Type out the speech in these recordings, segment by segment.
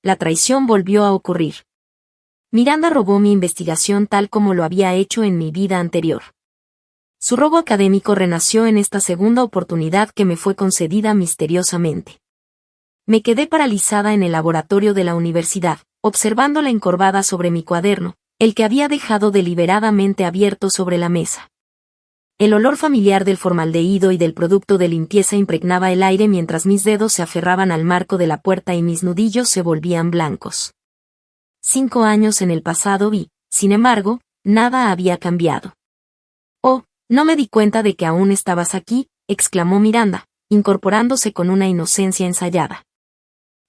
la traición volvió a ocurrir. Miranda robó mi investigación tal como lo había hecho en mi vida anterior. Su robo académico renació en esta segunda oportunidad que me fue concedida misteriosamente. Me quedé paralizada en el laboratorio de la universidad, observándola encorvada sobre mi cuaderno, el que había dejado deliberadamente abierto sobre la mesa. El olor familiar del formaldehído y del producto de limpieza impregnaba el aire mientras mis dedos se aferraban al marco de la puerta y mis nudillos se volvían blancos. 5 años en el pasado y, sin embargo, nada había cambiado. «Oh, no me di cuenta de que aún estabas aquí», exclamó Miranda, incorporándose con una inocencia ensayada.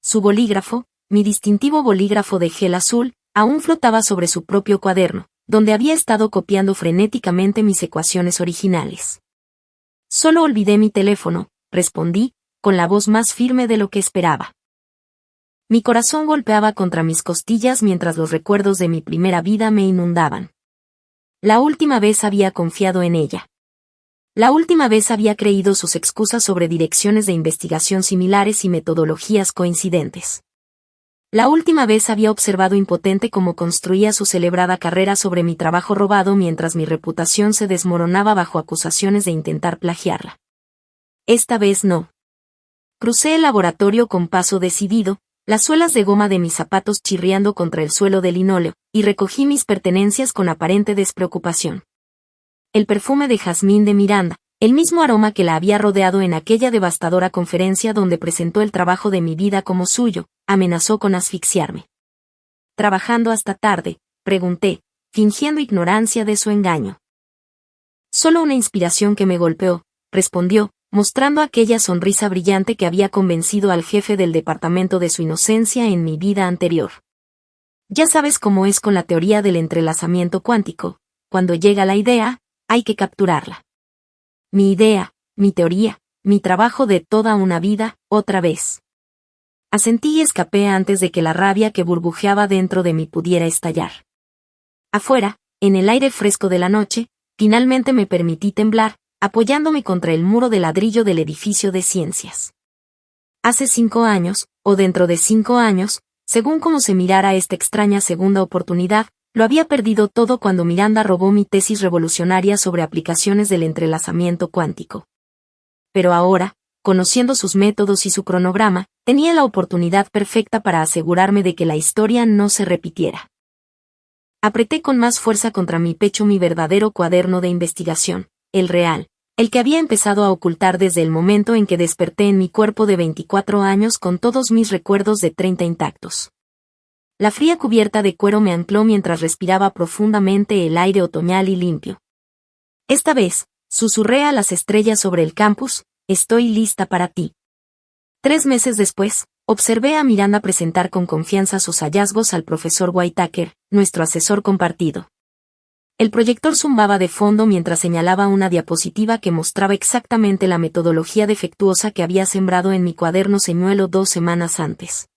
Su bolígrafo, mi distintivo bolígrafo de gel azul, aún flotaba sobre su propio cuaderno, donde había estado copiando frenéticamente mis ecuaciones originales. «Solo olvidé mi teléfono», respondí, con la voz más firme de lo que esperaba. Mi corazón golpeaba contra mis costillas mientras los recuerdos de mi primera vida me inundaban. La última vez había confiado en ella. La última vez había creído sus excusas sobre direcciones de investigación similares y metodologías coincidentes. La última vez había observado impotente cómo construía su celebrada carrera sobre mi trabajo robado mientras mi reputación se desmoronaba bajo acusaciones de intentar plagiarla. Esta vez no. Crucé el laboratorio con paso decidido, las suelas de goma de mis zapatos chirriando contra el suelo de linóleo, y recogí mis pertenencias con aparente despreocupación. El perfume de jazmín de Miranda, el mismo aroma que la había rodeado en aquella devastadora conferencia donde presentó el trabajo de mi vida como suyo, amenazó con asfixiarme. «¿Trabajando hasta tarde?», pregunté, fingiendo ignorancia de su engaño. «Solo una inspiración que me golpeó», respondió, mostrando aquella sonrisa brillante que había convencido al jefe del departamento de su inocencia en mi vida anterior. «Ya sabes cómo es con la teoría del entrelazamiento cuántico, cuando llega la idea, hay que capturarla. Mi idea, mi teoría, mi trabajo de toda una vida, otra vez». Asentí y escapé antes de que la rabia que burbujeaba dentro de mí pudiera estallar. Afuera, en el aire fresco de la noche, finalmente me permití temblar, apoyándome contra el muro de ladrillo del edificio de ciencias. Hace 5 años, o dentro de 5 años, según como se mirara esta extraña segunda oportunidad, lo había perdido todo cuando Miranda robó mi tesis revolucionaria sobre aplicaciones del entrelazamiento cuántico. Pero ahora, conociendo sus métodos y su cronograma, tenía la oportunidad perfecta para asegurarme de que la historia no se repitiera. Apreté con más fuerza contra mi pecho mi verdadero cuaderno de investigación, el real, el que había empezado a ocultar desde el momento en que desperté en mi cuerpo de 24 años con todos mis recuerdos de 30 intactos. La fría cubierta de cuero me ancló mientras respiraba profundamente el aire otoñal y limpio. Esta vez, susurré a las estrellas sobre el campus, «Estoy lista para ti». 3 meses después, observé a Miranda presentar con confianza sus hallazgos al profesor Whitaker, nuestro asesor compartido. El proyector zumbaba de fondo mientras señalaba una diapositiva que mostraba exactamente la metodología defectuosa que había sembrado en mi cuaderno señuelo 2 semanas antes.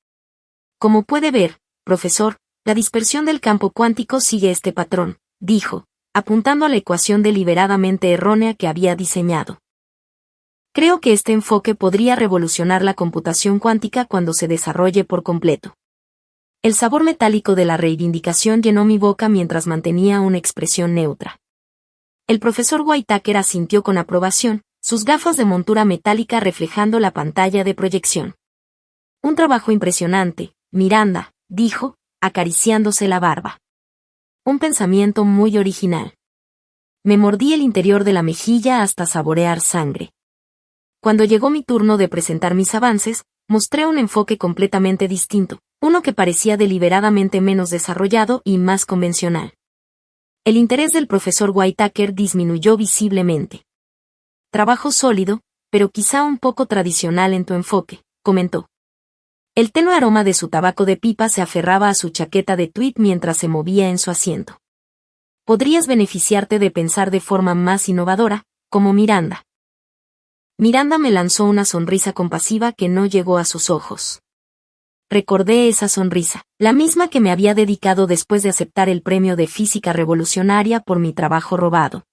«Como puede ver, profesor, la dispersión del campo cuántico sigue este patrón», dijo, apuntando a la ecuación deliberadamente errónea que había diseñado. «Creo que este enfoque podría revolucionar la computación cuántica cuando se desarrolle por completo». El sabor metálico de la reivindicación llenó mi boca mientras mantenía una expresión neutra. El profesor Whitaker asintió con aprobación, sus gafas de montura metálica reflejando la pantalla de proyección. «Un trabajo impresionante, Miranda», dijo, acariciándose la barba. «Un pensamiento muy original». Me mordí el interior de la mejilla hasta saborear sangre. Cuando llegó mi turno de presentar mis avances, mostré un enfoque completamente distinto, uno que parecía deliberadamente menos desarrollado y más convencional. El interés del profesor Whitaker disminuyó visiblemente. «Trabajo sólido, pero quizá un poco tradicional en tu enfoque», comentó. El tenue aroma de su tabaco de pipa se aferraba a su chaqueta de tweed mientras se movía en su asiento. «Podrías beneficiarte de pensar de forma más innovadora, como Miranda». Miranda me lanzó una sonrisa compasiva que no llegó a sus ojos. Recordé esa sonrisa, la misma que me había dedicado después de aceptar el premio de física revolucionaria por mi trabajo robado.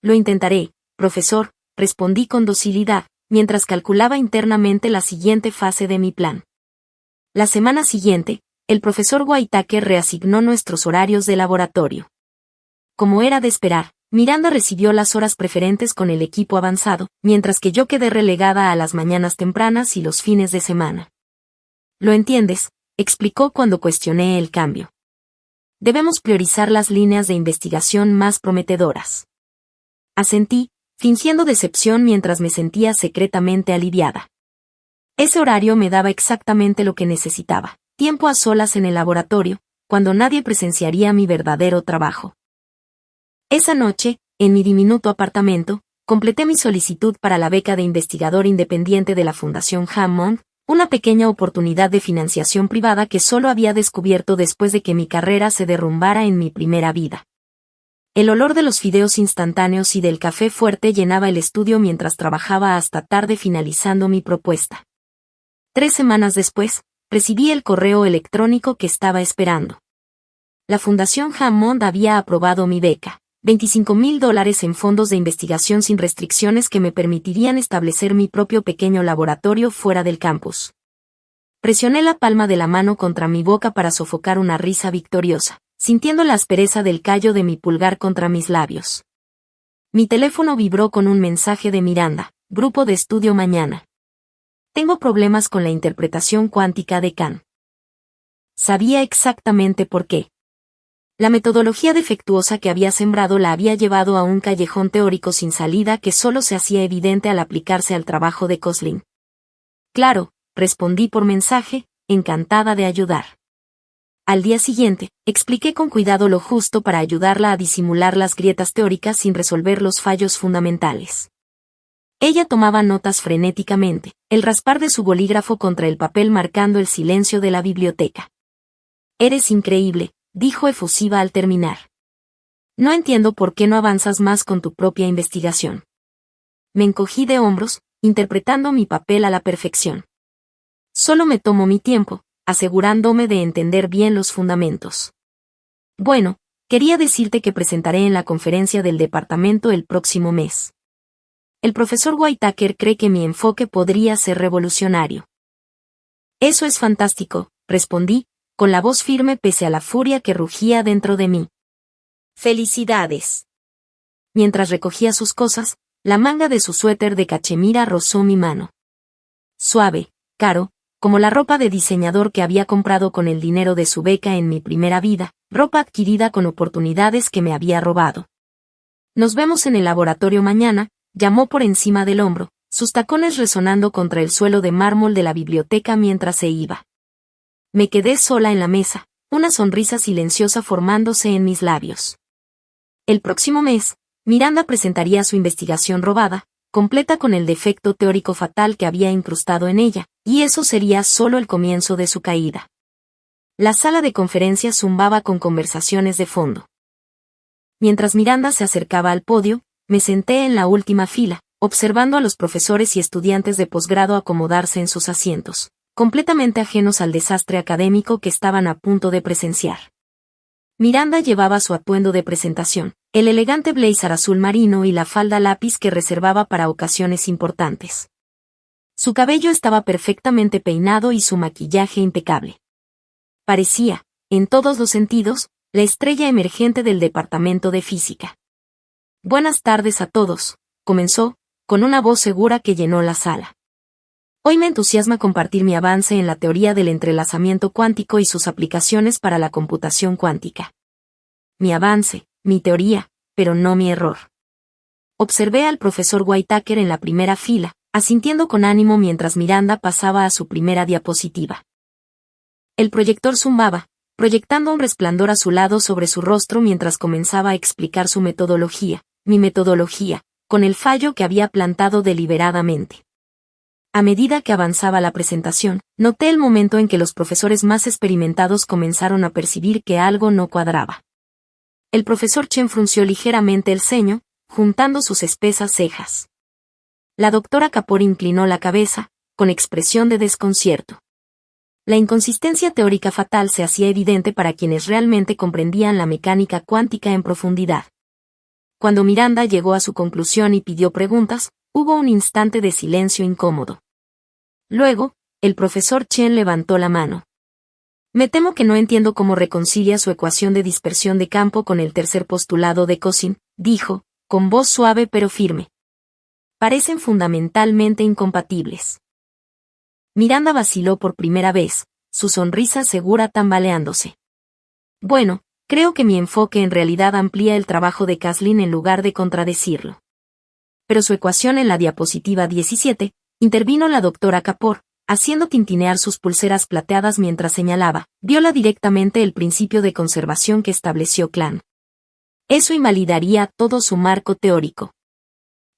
«Lo intentaré, profesor», respondí con docilidad, mientras calculaba internamente la siguiente fase de mi plan. La semana siguiente, el profesor Whitaker reasignó nuestros horarios de laboratorio. Como era de esperar, Miranda recibió las horas preferentes con el equipo avanzado, mientras que yo quedé relegada a las mañanas tempranas y los fines de semana. ¿Lo entiendes?, explicó cuando cuestioné el cambio. Debemos priorizar las líneas de investigación más prometedoras. Asentí, fingiendo decepción mientras me sentía secretamente aliviada. Ese horario me daba exactamente lo que necesitaba, tiempo a solas en el laboratorio, cuando nadie presenciaría mi verdadero trabajo. Esa noche, en mi diminuto apartamento, completé mi solicitud para la beca de investigador independiente de la Fundación Hammond, una pequeña oportunidad de financiación privada que solo había descubierto después de que mi carrera se derrumbara en mi primera vida. El olor de los fideos instantáneos y del café fuerte llenaba el estudio mientras trabajaba hasta tarde finalizando mi propuesta. 3 semanas después, recibí el correo electrónico que estaba esperando. La Fundación Hammond había aprobado mi beca. $25,000 en fondos de investigación sin restricciones que me permitirían establecer mi propio pequeño laboratorio fuera del campus. Presioné la palma de la mano contra mi boca para sofocar una risa victoriosa, sintiendo la aspereza del callo de mi pulgar contra mis labios. Mi teléfono vibró con un mensaje de Miranda, grupo de estudio mañana. Tengo problemas con la interpretación cuántica de Kant. Sabía exactamente por qué. La metodología defectuosa que había sembrado la había llevado a un callejón teórico sin salida que solo se hacía evidente al aplicarse al trabajo de Kosling. Claro, respondí por mensaje, encantada de ayudar. Al día siguiente, expliqué con cuidado lo justo para ayudarla a disimular las grietas teóricas sin resolver los fallos fundamentales. Ella tomaba notas frenéticamente, el raspar de su bolígrafo contra el papel marcando el silencio de la biblioteca. Eres increíble, dijo efusiva al terminar. No entiendo por qué no avanzas más con tu propia investigación. Me encogí de hombros, interpretando mi papel a la perfección. Solo me tomo mi tiempo, asegurándome de entender bien los fundamentos. Bueno, quería decirte que presentaré en la conferencia del departamento el próximo mes. El profesor Whitaker cree que mi enfoque podría ser revolucionario. Eso es fantástico, respondí, con la voz firme pese a la furia que rugía dentro de mí. ¡Felicidades! Mientras recogía sus cosas, la manga de su suéter de cachemira rozó mi mano. Suave, caro, como la ropa de diseñador que había comprado con el dinero de su beca en mi primera vida, ropa adquirida con oportunidades que me había robado. Nos vemos en el laboratorio mañana, llamó por encima del hombro, sus tacones resonando contra el suelo de mármol de la biblioteca mientras se iba. Me quedé sola en la mesa, una sonrisa silenciosa formándose en mis labios. El próximo mes, Miranda presentaría su investigación robada, completa con el defecto teórico fatal que había incrustado en ella, y eso sería solo el comienzo de su caída. La sala de conferencias zumbaba con conversaciones de fondo. Mientras Miranda se acercaba al podio, me senté en la última fila, observando a los profesores y estudiantes de posgrado acomodarse en sus asientos, completamente ajenos al desastre académico que estaban a punto de presenciar. Miranda llevaba su atuendo de presentación, el elegante blazer azul marino y la falda lápiz que reservaba para ocasiones importantes. Su cabello estaba perfectamente peinado y su maquillaje impecable. Parecía, en todos los sentidos, la estrella emergente del departamento de física. Buenas tardes a todos, comenzó, con una voz segura que llenó la sala. Hoy me entusiasma compartir mi avance en la teoría del entrelazamiento cuántico y sus aplicaciones para la computación cuántica. Mi avance, mi teoría, pero no mi error. Observé al profesor Whitaker en la primera fila, asintiendo con ánimo mientras Miranda pasaba a su primera diapositiva. El proyector zumbaba, proyectando un resplandor azulado sobre su rostro mientras comenzaba a explicar su metodología, mi metodología, con el fallo que había plantado deliberadamente. A medida que avanzaba la presentación, noté el momento en que los profesores más experimentados comenzaron a percibir que algo no cuadraba. El profesor Chen frunció ligeramente el ceño, juntando sus espesas cejas. La doctora Kapor inclinó la cabeza, con expresión de desconcierto. La inconsistencia teórica fatal se hacía evidente para quienes realmente comprendían la mecánica cuántica en profundidad. Cuando Miranda llegó a su conclusión y pidió preguntas, hubo un instante de silencio incómodo. Luego, el profesor Chen levantó la mano. Me temo que no entiendo cómo reconcilia su ecuación de dispersión de campo con el tercer postulado de Cousin, dijo, con voz suave pero firme. Parecen fundamentalmente incompatibles. Miranda vaciló por primera vez, su sonrisa segura tambaleándose. Bueno, creo que mi enfoque en realidad amplía el trabajo de Caslin en lugar de contradecirlo. Pero su ecuación en la diapositiva 17, intervino la doctora Kapor, haciendo tintinear sus pulseras plateadas mientras señalaba, viola directamente el principio de conservación que estableció Klein. Eso invalidaría todo su marco teórico.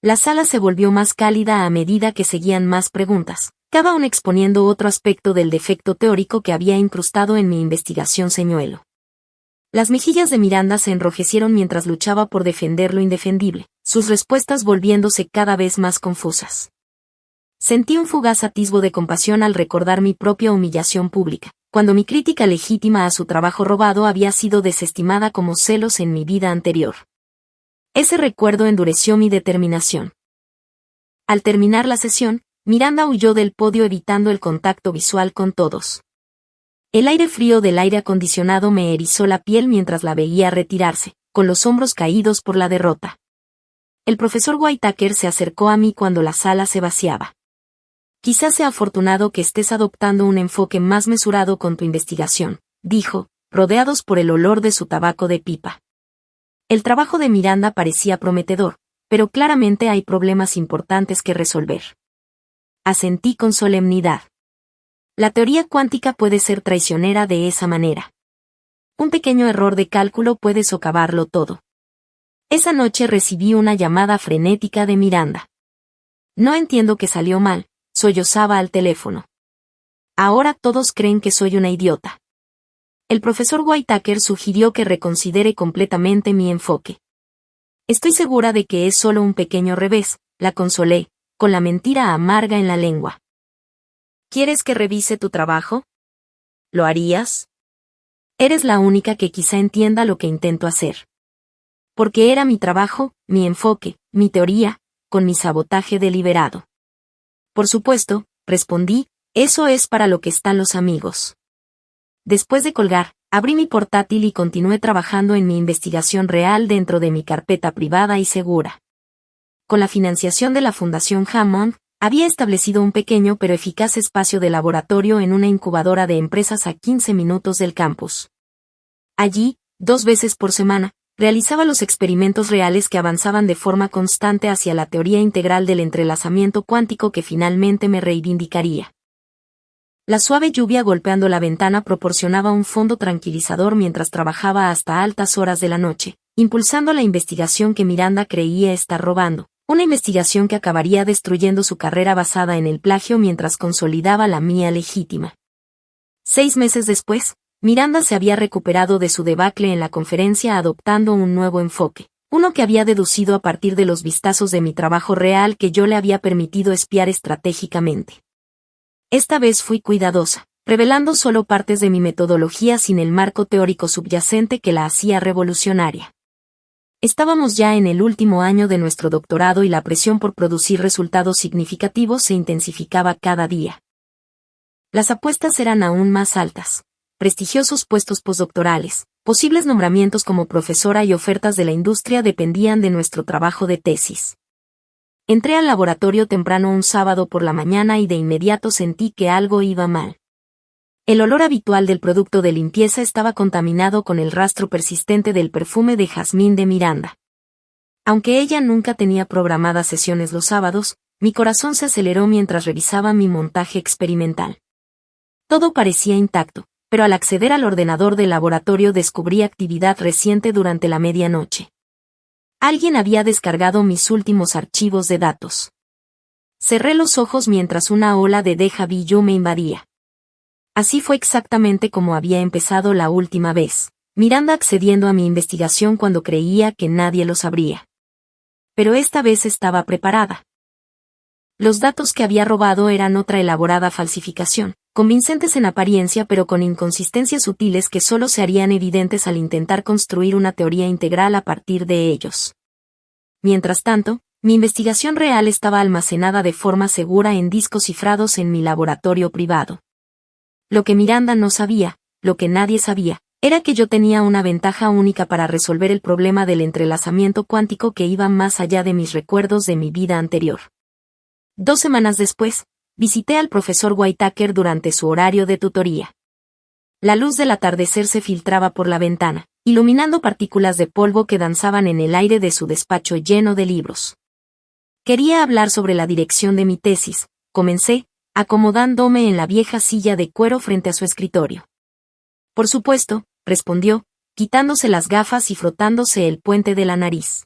La sala se volvió más cálida a medida que seguían más preguntas, cada uno exponiendo otro aspecto del defecto teórico que había incrustado en mi investigación señuelo. Las mejillas de Miranda se enrojecieron mientras luchaba por defender lo indefendible, sus respuestas volviéndose cada vez más confusas. Sentí un fugaz atisbo de compasión al recordar mi propia humillación pública, cuando mi crítica legítima a su trabajo robado había sido desestimada como celos en mi vida anterior. Ese recuerdo endureció mi determinación. Al terminar la sesión, Miranda huyó del podio evitando el contacto visual con todos. El aire frío del aire acondicionado me erizó la piel mientras la veía retirarse, con los hombros caídos por la derrota. El profesor Whitaker se acercó a mí cuando la sala se vaciaba. Quizás sea afortunado que estés adoptando un enfoque más mesurado con tu investigación, dijo, rodeados por el olor de su tabaco de pipa. El trabajo de Miranda parecía prometedor, pero claramente hay problemas importantes que resolver. Asentí con solemnidad. La teoría cuántica puede ser traicionera de esa manera. Un pequeño error de cálculo puede socavarlo todo. Esa noche recibí una llamada frenética de Miranda. No entiendo qué salió mal, sollozaba al teléfono. Ahora todos creen que soy una idiota. El profesor Whitaker sugirió que reconsidere completamente mi enfoque. Estoy segura de que es solo un pequeño revés, la consolé, con la mentira amarga en la lengua. ¿Quieres que revise tu trabajo? ¿Lo harías? Eres la única que quizá entienda lo que intento hacer. Porque era mi trabajo, mi enfoque, mi teoría, con mi sabotaje deliberado. Por supuesto, respondí, eso es para lo que están los amigos. Después de colgar, abrí mi portátil y continué trabajando en mi investigación real dentro de mi carpeta privada y segura. Con la financiación de la Fundación Hammond, había establecido un pequeño pero eficaz espacio de laboratorio en una incubadora de empresas a 15 minutos del campus. Allí, 2 veces por semana, realizaba los experimentos reales que avanzaban de forma constante hacia la teoría integral del entrelazamiento cuántico que finalmente me reivindicaría. La suave lluvia golpeando la ventana proporcionaba un fondo tranquilizador mientras trabajaba hasta altas horas de la noche, impulsando la investigación que Miranda creía estar robando, una investigación que acabaría destruyendo su carrera basada en el plagio mientras consolidaba la mía legítima. 6 meses después, Miranda se había recuperado de su debacle en la conferencia adoptando un nuevo enfoque, uno que había deducido a partir de los vistazos de mi trabajo real que yo le había permitido espiar estratégicamente. Esta vez fui cuidadosa, revelando solo partes de mi metodología sin el marco teórico subyacente que la hacía revolucionaria. Estábamos ya en el último año de nuestro doctorado y la presión por producir resultados significativos se intensificaba cada día. Las apuestas eran aún más altas. Prestigiosos puestos postdoctorales, posibles nombramientos como profesora y ofertas de la industria dependían de nuestro trabajo de tesis. Entré al laboratorio temprano un sábado por la mañana y de inmediato sentí que algo iba mal. El olor habitual del producto de limpieza estaba contaminado con el rastro persistente del perfume de jazmín de Miranda. Aunque ella nunca tenía programadas sesiones los sábados, mi corazón se aceleró mientras revisaba mi montaje experimental. Todo parecía intacto, pero al acceder al ordenador del laboratorio descubrí actividad reciente durante la medianoche. Alguien había descargado mis últimos archivos de datos. Cerré los ojos mientras una ola de déjà vu me invadía. Así fue exactamente como había empezado la última vez, Miranda accediendo a mi investigación cuando creía que nadie lo sabría. Pero esta vez estaba preparada. Los datos que había robado eran otra elaborada falsificación, convincentes en apariencia pero con inconsistencias sutiles que solo se harían evidentes al intentar construir una teoría integral a partir de ellos. Mientras tanto, mi investigación real estaba almacenada de forma segura en discos cifrados en mi laboratorio privado. Lo que Miranda no sabía, lo que nadie sabía, era que yo tenía una ventaja única para resolver el problema del entrelazamiento cuántico que iba más allá de mis recuerdos de mi vida anterior. 2 semanas después, visité al profesor Whitaker durante su horario de tutoría. La luz del atardecer se filtraba por la ventana, iluminando partículas de polvo que danzaban en el aire de su despacho lleno de libros. Quería hablar sobre la dirección de mi tesis, comencé, acomodándome en la vieja silla de cuero frente a su escritorio. Por supuesto, respondió, quitándose las gafas y frotándose el puente de la nariz.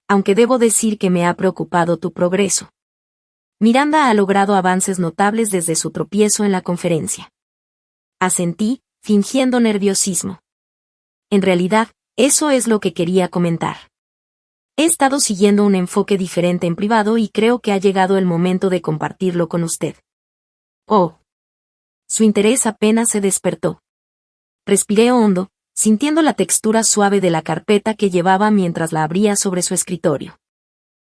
Aunque debo decir que me ha preocupado tu progreso. Miranda ha logrado avances notables desde su tropiezo en la conferencia. Asentí, fingiendo nerviosismo. En realidad, eso es lo que quería comentar. He estado siguiendo un enfoque diferente en privado y creo que ha llegado el momento de compartirlo con usted. Oh. Su interés apenas se despertó. Respiré hondo, sintiendo la textura suave de la carpeta que llevaba mientras la abría sobre su escritorio.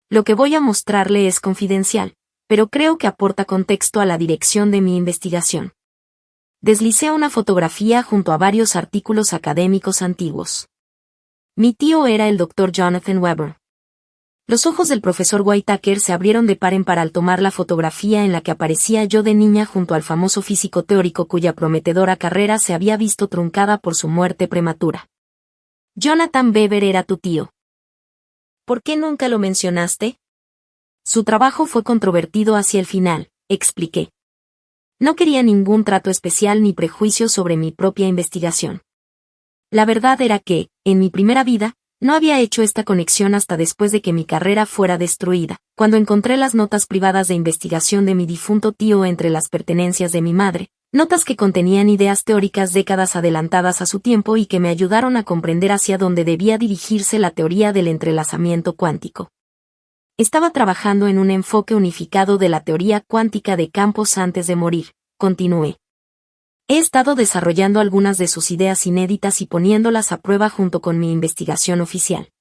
Lo que voy a mostrarle es confidencial, pero creo que aporta contexto a la dirección de mi investigación. Deslicé una fotografía junto a varios artículos académicos antiguos. Mi tío era el Dr. Jonathan Weber. Los ojos del profesor Whitaker se abrieron de par en par al tomar la fotografía en la que aparecía yo de niña junto al famoso físico teórico cuya prometedora carrera se había visto truncada por su muerte prematura. Jonathan Weber era tu tío. ¿Por qué nunca lo mencionaste? Su trabajo fue controvertido hacia el final, expliqué. No quería ningún trato especial ni prejuicio sobre mi propia investigación. La verdad era que, en mi primera vida, no había hecho esta conexión hasta después de que mi carrera fuera destruida, cuando encontré las notas privadas de investigación de mi difunto tío entre las pertenencias de mi madre, notas que contenían ideas teóricas décadas adelantadas a su tiempo y que me ayudaron a comprender hacia dónde debía dirigirse la teoría del entrelazamiento cuántico. Estaba trabajando en un enfoque unificado de la teoría cuántica de campos antes de morir, continué. He estado desarrollando algunas de sus ideas inéditas y poniéndolas a prueba junto con mi investigación oficial.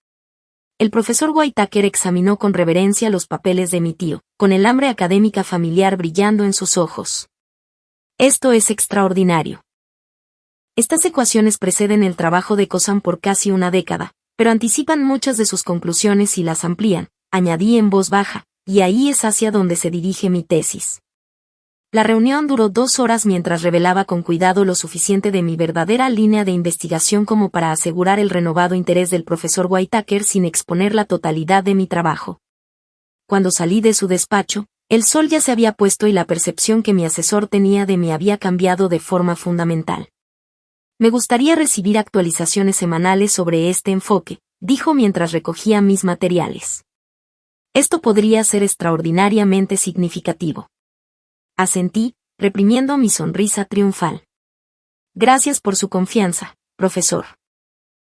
El profesor Whitaker examinó con reverencia los papeles de mi tío, con el hambre académica familiar brillando en sus ojos. Esto es extraordinario. Estas ecuaciones preceden el trabajo de Kozan por casi una década, pero anticipan muchas de sus conclusiones y las amplían, añadí en voz baja, y ahí es hacia donde se dirige mi tesis. La reunión duró 2 horas mientras revelaba con cuidado lo suficiente de mi verdadera línea de investigación como para asegurar el renovado interés del profesor Whitaker sin exponer la totalidad de mi trabajo. Cuando salí de su despacho, el sol ya se había puesto y la percepción que mi asesor tenía de mí había cambiado de forma fundamental. Me gustaría recibir actualizaciones semanales sobre este enfoque, dijo mientras recogía mis materiales. Esto podría ser extraordinariamente significativo. Asentí, reprimiendo mi sonrisa triunfal. Gracias por su confianza, profesor.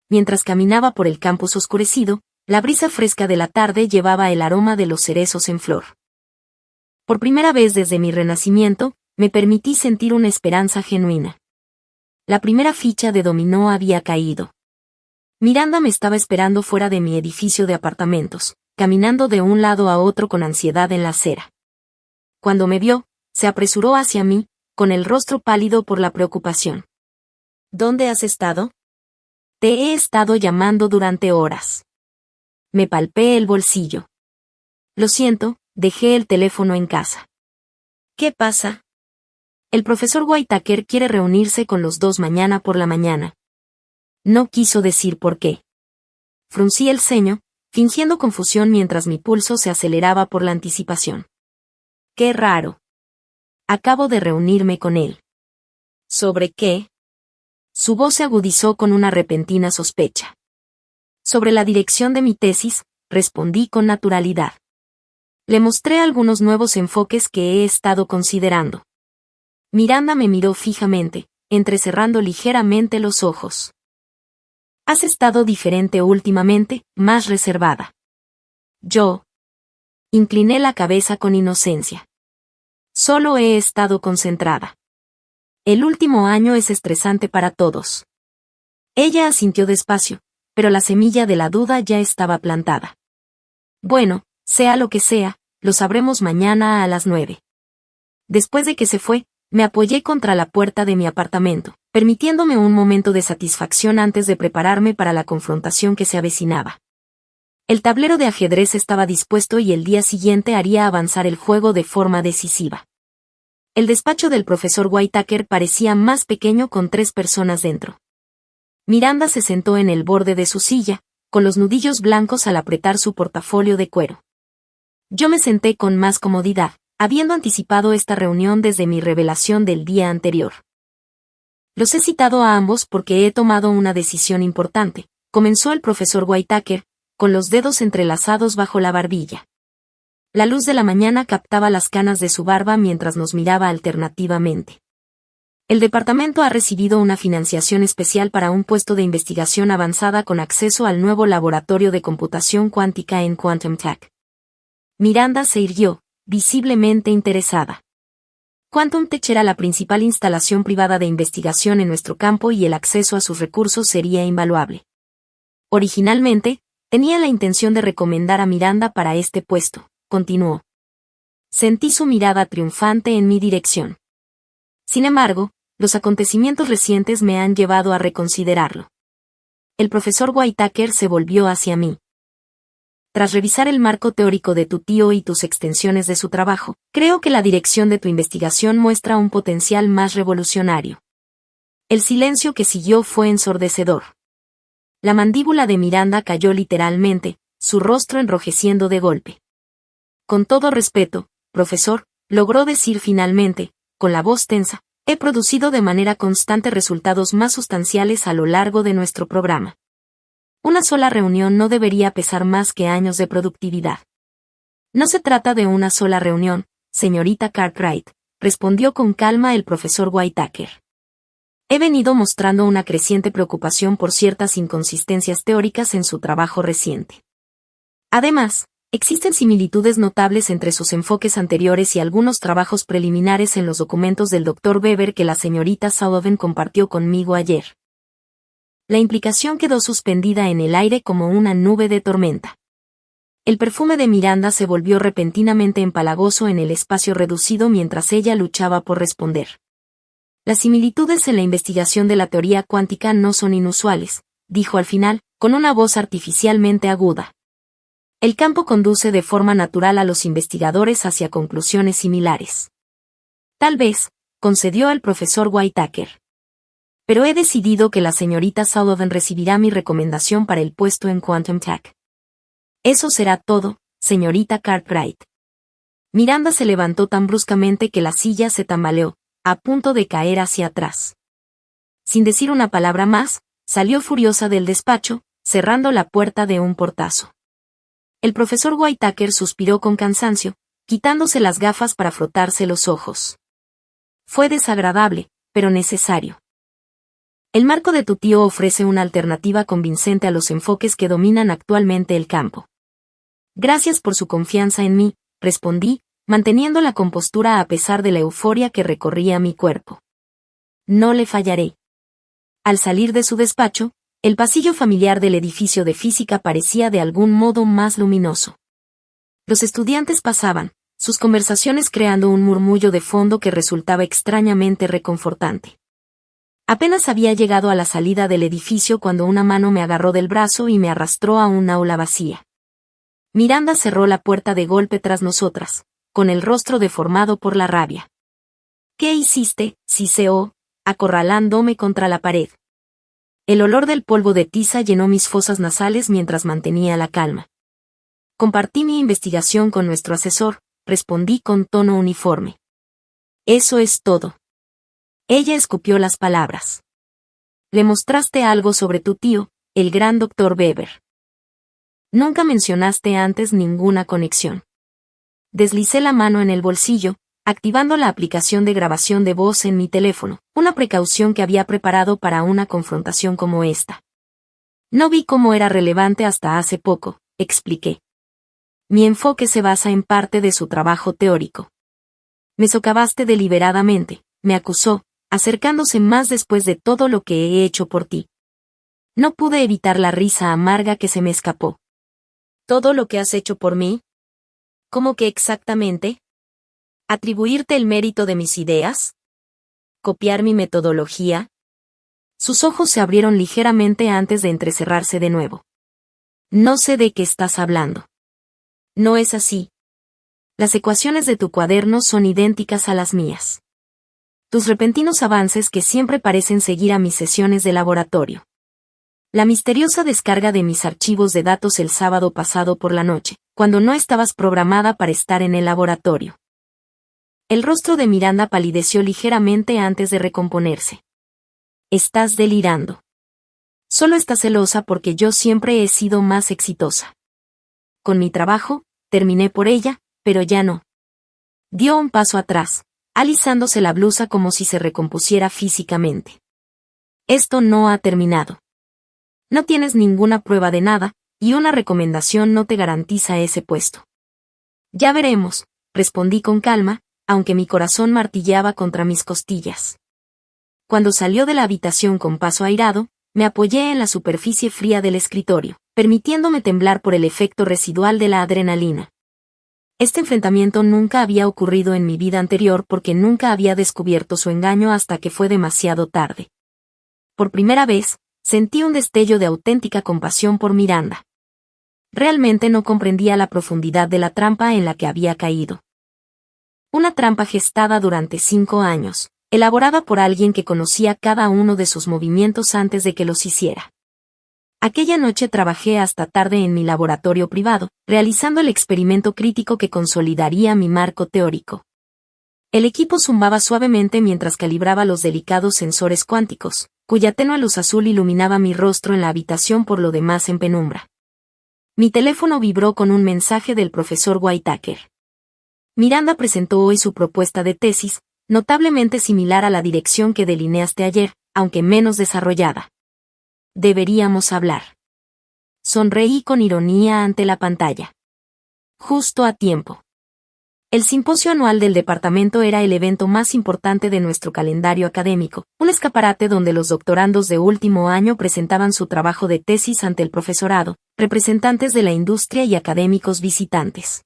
Mientras caminaba por el campus oscurecido, la brisa fresca de la tarde llevaba el aroma de los cerezos en flor. Por primera vez desde mi renacimiento, me permití sentir una esperanza genuina. La primera ficha de dominó había caído. Miranda me estaba esperando fuera de mi edificio de apartamentos, caminando de un lado a otro con ansiedad en la acera. Cuando me vio, se apresuró hacia mí, con el rostro pálido por la preocupación. ¿Dónde has estado? Te he estado llamando durante horas. Me palpé el bolsillo. Lo siento, dejé el teléfono en casa. ¿Qué pasa? El profesor Whitaker quiere reunirse con los dos mañana por la mañana. No quiso decir por qué. Fruncí el ceño, fingiendo confusión mientras mi pulso se aceleraba por la anticipación. Qué raro. Acabo de reunirme con él. ¿Sobre qué? Su voz se agudizó con una repentina sospecha. Sobre la dirección de mi tesis, respondí con naturalidad. Le mostré algunos nuevos enfoques que he estado considerando. Miranda me miró fijamente, entrecerrando ligeramente los ojos. Has estado diferente últimamente, más reservada. Yo. Incliné la cabeza con inocencia. Solo he estado concentrada. El último año es estresante para todos. Ella asintió despacio, pero la semilla de la duda ya estaba plantada. Bueno, sea lo que sea, lo sabremos mañana a las 9. Después de que se fue, me apoyé contra la puerta de mi apartamento, permitiéndome un momento de satisfacción antes de prepararme para la confrontación que se avecinaba. El tablero de ajedrez estaba dispuesto y el día siguiente haría avanzar el juego de forma decisiva. El despacho del profesor Whitaker parecía más pequeño con 3 personas dentro. Miranda se sentó en el borde de su silla, con los nudillos blancos al apretar su portafolio de cuero. Yo me senté con más comodidad, habiendo anticipado esta reunión desde mi revelación del día anterior. Los he citado a ambos porque he tomado una decisión importante, comenzó el profesor Whitaker, con los dedos entrelazados bajo la barbilla. La luz de la mañana captaba las canas de su barba mientras nos miraba alternativamente. El departamento ha recibido una financiación especial para un puesto de investigación avanzada con acceso al nuevo laboratorio de computación cuántica en Quantum Tech. Miranda se irguió, visiblemente interesada. Quantum Tech era la principal instalación privada de investigación en nuestro campo y el acceso a sus recursos sería invaluable. Originalmente, tenía la intención de recomendar a Miranda para este puesto, continuó. Sentí su mirada triunfante en mi dirección. Sin embargo, los acontecimientos recientes me han llevado a reconsiderarlo. El profesor Whitaker se volvió hacia mí. Tras revisar el marco teórico de tu tío y tus extensiones de su trabajo, creo que la dirección de tu investigación muestra un potencial más revolucionario. El silencio que siguió fue ensordecedor. La mandíbula de Miranda cayó literalmente, su rostro enrojeciendo de golpe. Con todo respeto, profesor, logró decir finalmente, con la voz tensa, he producido de manera constante resultados más sustanciales a lo largo de nuestro programa. Una sola reunión no debería pesar más que años de productividad. No se trata de una sola reunión, señorita Cartwright, respondió con calma el profesor Whitaker. He venido mostrando una creciente preocupación por ciertas inconsistencias teóricas en su trabajo reciente. Además, existen similitudes notables entre sus enfoques anteriores y algunos trabajos preliminares en los documentos del Dr. Weber que la señorita Sullivan compartió conmigo ayer. La implicación quedó suspendida en el aire como una nube de tormenta. El perfume de Miranda se volvió repentinamente empalagoso en el espacio reducido mientras ella luchaba por responder. Las similitudes en la investigación de la teoría cuántica no son inusuales, dijo al final, con una voz artificialmente aguda. El campo conduce de forma natural a los investigadores hacia conclusiones similares. Tal vez, concedió el profesor Whitaker. Pero he decidido que la señorita Sullivan recibirá mi recomendación para el puesto en Quantum Tech. Eso será todo, señorita Cartwright. Miranda se levantó tan bruscamente que la silla se tambaleó, a punto de caer hacia atrás. Sin decir una palabra más, salió furiosa del despacho, cerrando la puerta de un portazo. El profesor Whitaker suspiró con cansancio, quitándose las gafas para frotarse los ojos. Fue desagradable, pero necesario. El marco de tu tío ofrece una alternativa convincente a los enfoques que dominan actualmente el campo. Gracias por su confianza en mí, respondí, manteniendo la compostura a pesar de la euforia que recorría mi cuerpo. No le fallaré. Al salir de su despacho, el pasillo familiar del edificio de física parecía de algún modo más luminoso. Los estudiantes pasaban, sus conversaciones creando un murmullo de fondo que resultaba extrañamente reconfortante. Apenas había llegado a la salida del edificio cuando una mano me agarró del brazo y me arrastró a un aula vacía. Miranda cerró la puerta de golpe tras nosotras, con el rostro deformado por la rabia. ¿Qué hiciste?, siseó, acorralándome contra la pared. El olor del polvo de tiza llenó mis fosas nasales mientras mantenía la calma. Compartí mi investigación con nuestro asesor, respondí con tono uniforme. Eso es todo. Ella escupió las palabras. Le mostraste algo sobre tu tío, el gran Dr. Weber. Nunca mencionaste antes ninguna conexión. Deslicé la mano en el bolsillo, activando la aplicación de grabación de voz en mi teléfono, una precaución que había preparado para una confrontación como esta. No vi cómo era relevante hasta hace poco, expliqué. Mi enfoque se basa en parte de su trabajo teórico. Me socavaste deliberadamente, me acusó, acercándose más después de todo lo que he hecho por ti. No pude evitar la risa amarga que se me escapó. ¿Todo lo que has hecho por mí? ¿Cómo que exactamente? ¿Atribuirte el mérito de mis ideas? ¿Copiar mi metodología? Sus ojos se abrieron ligeramente antes de entrecerrarse de nuevo. No sé de qué estás hablando. No es así. Las ecuaciones de tu cuaderno son idénticas a las mías. Tus repentinos avances que siempre parecen seguir a mis sesiones de laboratorio. La misteriosa descarga de mis archivos de datos el sábado pasado por la noche, cuando no estabas programada para estar en el laboratorio. El rostro de Miranda palideció ligeramente antes de recomponerse. Estás delirando. Solo estás celosa porque yo siempre he sido más exitosa. Con mi trabajo, terminé por ella, pero ya no. Dio un paso atrás, alisándose la blusa como si se recompusiera físicamente. Esto no ha terminado. No tienes ninguna prueba de nada, y una recomendación no te garantiza ese puesto. Ya veremos, respondí con calma, aunque mi corazón martilleaba contra mis costillas. Cuando salió de la habitación con paso airado, me apoyé en la superficie fría del escritorio, permitiéndome temblar por el efecto residual de la adrenalina. Este enfrentamiento nunca había ocurrido en mi vida anterior porque nunca había descubierto su engaño hasta que fue demasiado tarde. Por primera vez, sentí un destello de auténtica compasión por Miranda. Realmente no comprendía la profundidad de la trampa en la que había caído. Una trampa gestada durante 5 años, elaborada por alguien que conocía cada uno de sus movimientos antes de que los hiciera. Aquella noche trabajé hasta tarde en mi laboratorio privado, realizando el experimento crítico que consolidaría mi marco teórico. El equipo zumbaba suavemente mientras calibraba los delicados sensores cuánticos, cuya tenue luz azul iluminaba mi rostro en la habitación por lo demás en penumbra. Mi teléfono vibró con un mensaje del profesor Whitaker. Miranda presentó hoy su propuesta de tesis, notablemente similar a la dirección que delineaste ayer, aunque menos desarrollada. Deberíamos hablar. Sonreí con ironía ante la pantalla. Justo a tiempo. El simposio anual del departamento era el evento más importante de nuestro calendario académico, un escaparate donde los doctorandos de último año presentaban su trabajo de tesis ante el profesorado, representantes de la industria y académicos visitantes.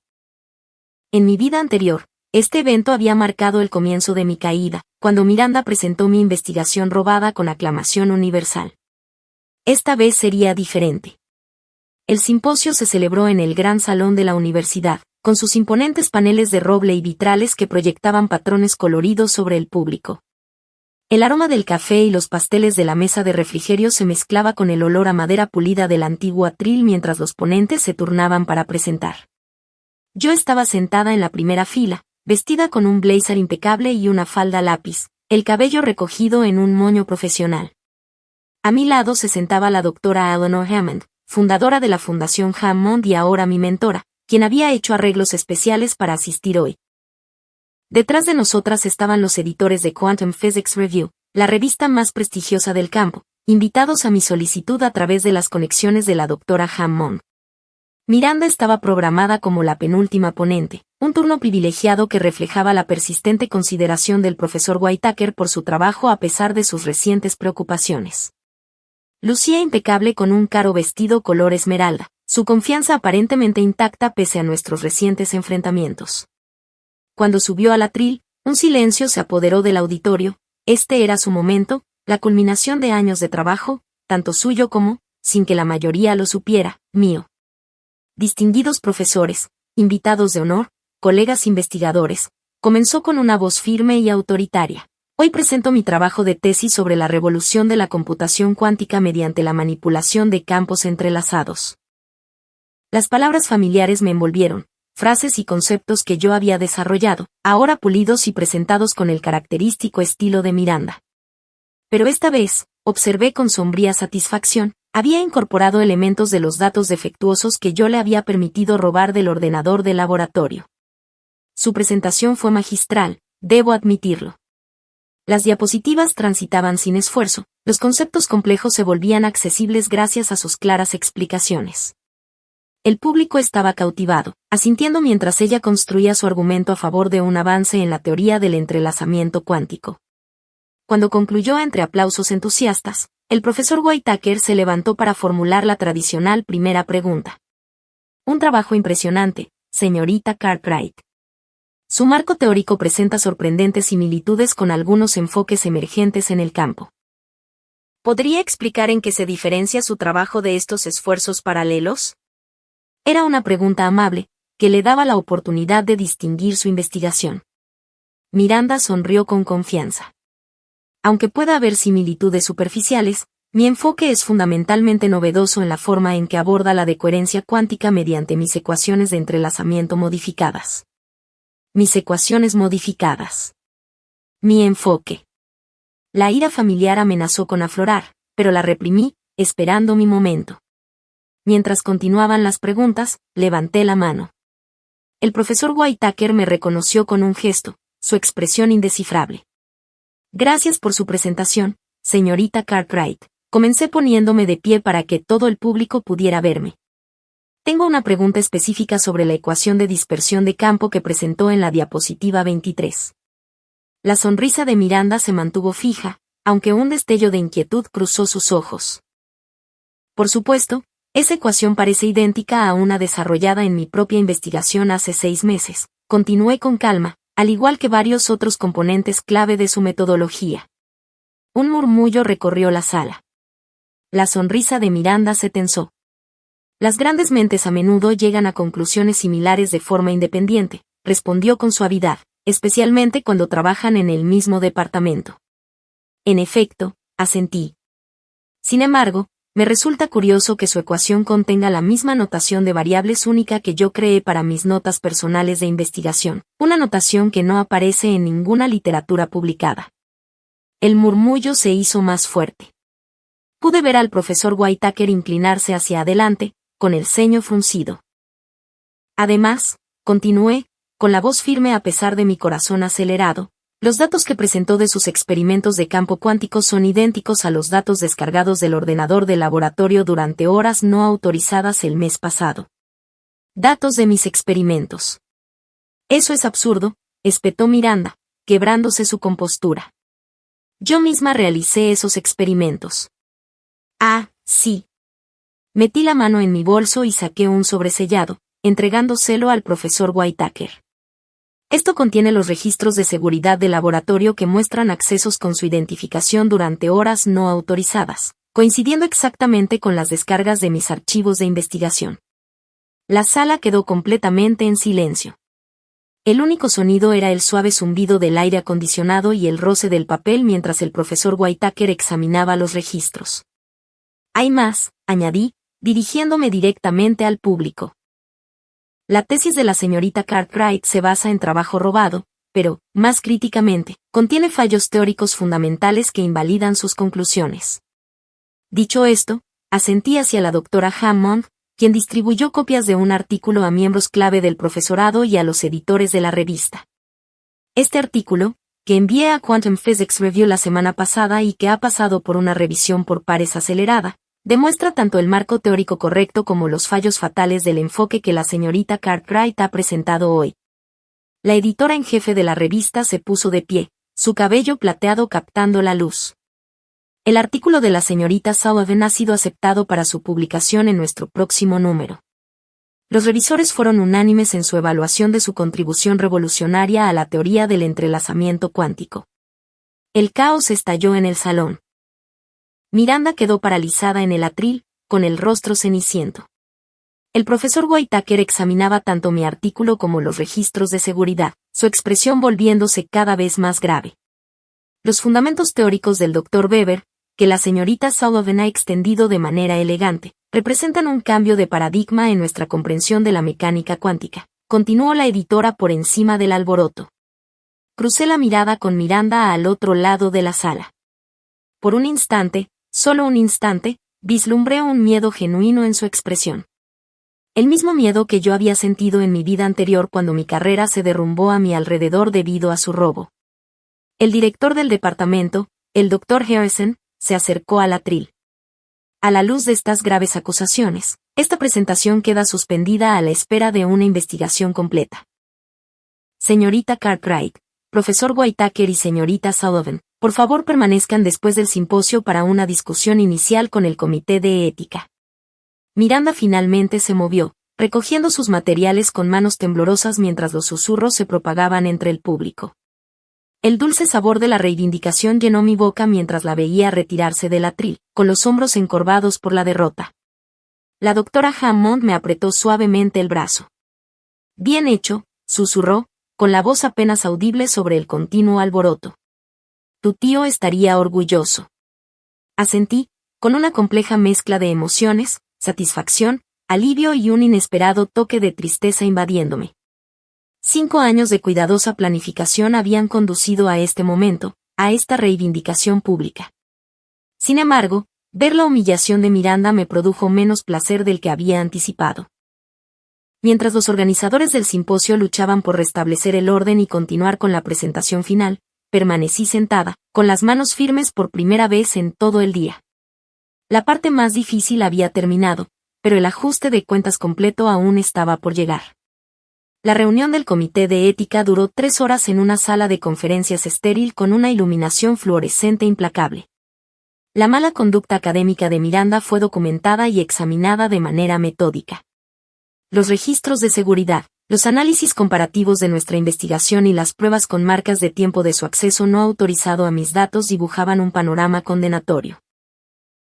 En mi vida anterior, este evento había marcado el comienzo de mi caída, cuando Miranda presentó mi investigación robada con aclamación universal. Esta vez sería diferente. El simposio se celebró en el gran salón de la universidad, con sus imponentes paneles de roble y vitrales que proyectaban patrones coloridos sobre el público. El aroma del café y los pasteles de la mesa de refrigerio se mezclaba con el olor a madera pulida del antiguo atril mientras los ponentes se turnaban para presentar. Yo estaba sentada en la primera fila, vestida con un blazer impecable y una falda lápiz, el cabello recogido en un moño profesional. A mi lado se sentaba la doctora Eleanor Hammond, fundadora de la Fundación Hammond y ahora mi mentora, quien había hecho arreglos especiales para asistir hoy. Detrás de nosotras estaban los editores de Quantum Physics Review, la revista más prestigiosa del campo, invitados a mi solicitud a través de las conexiones de la doctora Hammond. Miranda estaba programada como la penúltima ponente, un turno privilegiado que reflejaba la persistente consideración del profesor Whitaker por su trabajo a pesar de sus recientes preocupaciones. Lucía impecable con un caro vestido color esmeralda, su confianza aparentemente intacta pese a nuestros recientes enfrentamientos. Cuando subió al atril, un silencio se apoderó del auditorio. Este era su momento, la culminación de años de trabajo, tanto suyo como, sin que la mayoría lo supiera, mío. Distinguidos profesores, invitados de honor, colegas investigadores, comenzó con una voz firme y autoritaria. Hoy presento mi trabajo de tesis sobre la revolución de la computación cuántica mediante la manipulación de campos entrelazados. Las palabras familiares me envolvieron, frases y conceptos que yo había desarrollado, ahora pulidos y presentados con el característico estilo de Miranda. Pero esta vez, observé con sombría satisfacción, había incorporado elementos de los datos defectuosos que yo le había permitido robar del ordenador del laboratorio. Su presentación fue magistral, debo admitirlo. Las diapositivas transitaban sin esfuerzo, los conceptos complejos se volvían accesibles gracias a sus claras explicaciones. El público estaba cautivado, asintiendo mientras ella construía su argumento a favor de un avance en la teoría del entrelazamiento cuántico. Cuando concluyó entre aplausos entusiastas, el profesor Whitaker se levantó para formular la tradicional primera pregunta. Un trabajo impresionante, señorita Cartwright. Su marco teórico presenta sorprendentes similitudes con algunos enfoques emergentes en el campo. ¿Podría explicar en qué se diferencia su trabajo de estos esfuerzos paralelos? Era una pregunta amable, que le daba la oportunidad de distinguir su investigación. Miranda sonrió con confianza. Aunque pueda haber similitudes superficiales, mi enfoque es fundamentalmente novedoso en la forma en que aborda la decoherencia cuántica mediante mis ecuaciones de entrelazamiento modificadas. Mis ecuaciones modificadas. Mi enfoque. La ira familiar amenazó con aflorar, pero la reprimí, esperando mi momento. Mientras continuaban las preguntas, levanté la mano. El profesor Whitaker me reconoció con un gesto, su expresión indescifrable. Gracias por su presentación, señorita Cartwright. Comencé poniéndome de pie para que todo el público pudiera verme. Tengo una pregunta específica sobre la ecuación de dispersión de campo que presentó en la diapositiva 23. La sonrisa de Miranda se mantuvo fija, aunque un destello de inquietud cruzó sus ojos. Por supuesto, esa ecuación parece idéntica a una desarrollada en mi propia investigación hace 6 meses. Continué con calma, al igual que varios otros componentes clave de su metodología. Un murmullo recorrió la sala. La sonrisa de Miranda se tensó. Las grandes mentes a menudo llegan a conclusiones similares de forma independiente, respondió con suavidad, especialmente cuando trabajan en el mismo departamento. En efecto, asentí. Sin embargo, me resulta curioso que su ecuación contenga la misma notación de variables única que yo creé para mis notas personales de investigación, una notación que no aparece en ninguna literatura publicada. El murmullo se hizo más fuerte. Pude ver al profesor Whitaker inclinarse hacia adelante, con el ceño fruncido. Además, continué, con la voz firme a pesar de mi corazón acelerado, los datos que presentó de sus experimentos de campo cuántico son idénticos a los datos descargados del ordenador del laboratorio durante horas no autorizadas el mes pasado. Datos de mis experimentos. Eso es absurdo, espetó Miranda, quebrándose su compostura. Yo misma realicé esos experimentos. Ah, sí. Metí la mano en mi bolso y saqué un sobresellado, entregándoselo al profesor Whitaker. Esto contiene los registros de seguridad del laboratorio que muestran accesos con su identificación durante horas no autorizadas, coincidiendo exactamente con las descargas de mis archivos de investigación. La sala quedó completamente en silencio. El único sonido era el suave zumbido del aire acondicionado y el roce del papel mientras el profesor Whitaker examinaba los registros. Hay más, añadí, dirigiéndome directamente al público. La tesis de la señorita Cartwright se basa en trabajo robado, pero, más críticamente, contiene fallos teóricos fundamentales que invalidan sus conclusiones. Dicho esto, asentí hacia la doctora Hammond, quien distribuyó copias de un artículo a miembros clave del profesorado y a los editores de la revista. Este artículo, que envié a Quantum Physics Review la semana pasada y que ha pasado por una revisión por pares acelerada, demuestra tanto el marco teórico correcto como los fallos fatales del enfoque que la señorita Cartwright ha presentado hoy. La editora en jefe de la revista se puso de pie, su cabello plateado captando la luz. El artículo de la señorita Sullivan ha sido aceptado para su publicación en nuestro próximo número. Los revisores fueron unánimes en su evaluación de su contribución revolucionaria a la teoría del entrelazamiento cuántico. El caos estalló en el salón. Miranda quedó paralizada en el atril, con el rostro ceniciento. El profesor Whitaker examinaba tanto mi artículo como los registros de seguridad, su expresión volviéndose cada vez más grave. Los fundamentos teóricos del Dr. Weber, que la señorita Sullivan ha extendido de manera elegante, representan un cambio de paradigma en nuestra comprensión de la mecánica cuántica, continuó la editora por encima del alboroto. Crucé la mirada con Miranda al otro lado de la sala. Por un instante, solo un instante, vislumbré un miedo genuino en su expresión. El mismo miedo que yo había sentido en mi vida anterior cuando mi carrera se derrumbó a mi alrededor debido a su robo. El director del departamento, el Dr. Harrison, se acercó al atril. A la luz de estas graves acusaciones, esta presentación queda suspendida a la espera de una investigación completa. Señorita Cartwright, profesor Whitaker y señorita Sullivan, por favor permanezcan después del simposio para una discusión inicial con el comité de ética. Miranda finalmente se movió, recogiendo sus materiales con manos temblorosas mientras los susurros se propagaban entre el público. El dulce sabor de la reivindicación llenó mi boca mientras la veía retirarse del atril, con los hombros encorvados por la derrota. La doctora Hammond me apretó suavemente el brazo. Bien hecho, susurró, con la voz apenas audible sobre el continuo alboroto. Tu tío estaría orgulloso. Asentí, con una compleja mezcla de emociones, satisfacción, alivio y un inesperado toque de tristeza invadiéndome. 5 años de cuidadosa planificación habían conducido a este momento, a esta reivindicación pública. Sin embargo, ver la humillación de Miranda me produjo menos placer del que había anticipado. Mientras los organizadores del simposio luchaban por restablecer el orden y continuar con la presentación final, permanecí sentada, con las manos firmes por primera vez en todo el día. La parte más difícil había terminado, pero el ajuste de cuentas completo aún estaba por llegar. La reunión del comité de ética duró 3 horas en una sala de conferencias estéril con una iluminación fluorescente implacable. La mala conducta académica de Miranda fue documentada y examinada de manera metódica. Los registros de seguridad, los análisis comparativos de nuestra investigación y las pruebas con marcas de tiempo de su acceso no autorizado a mis datos dibujaban un panorama condenatorio.